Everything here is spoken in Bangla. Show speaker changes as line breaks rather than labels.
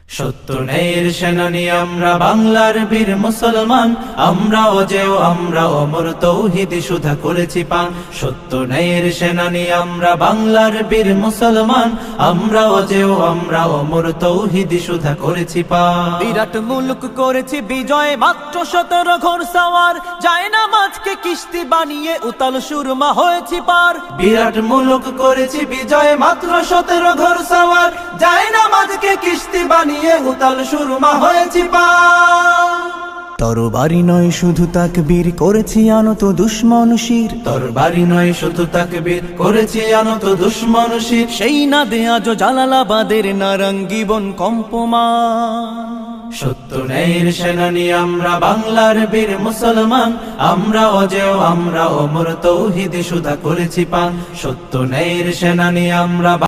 সত্য ন্যায়ের সেনানী আমরা বাংলার বীর মুসলমান, আমরা অজেয় আমরা অমর তৌহিদি সুধা করেছি পান। সত্য ন্যায়ের সেনানী আমরা বাংলার বীর মুসলমান, আমরা অজেয় আমরা অমর তৌহিদি সুধা করেছি পান।
বিরাট মুলুক করেছি বিজয়, মাত্র 17 ঘোর সাওয়ার, যায় না মাঝকে কিস্তি বানিয়ে উতাল সুরমা হয়েছি পার।
বিরাট মুলুক করেছি বিজয়, মাত্র 17 ঘোর সাওয়ার, যায় না মাঝকে কিস্তি বানিয়ে উতাল সুরমা হয়েছি পার।
তরবারি নয় শুধু তাকবীর, করেছি আনত দুশ্মন শির।
তরবারি নয় শুধু তাকবীর, করেছি আনত দুশ্মন শির।
সেই না দে আজ জালালাবাদের নারঙ্গী বন কম্পমান।
সত্য ন্যায়ের সেনানী আমরা বাংলার বীর মুসলমান, আমরা অজেয় আমরা অমর তৌহিদি সুধা করেছি পান। সত্য ন্যায়ের সেনানী আমরা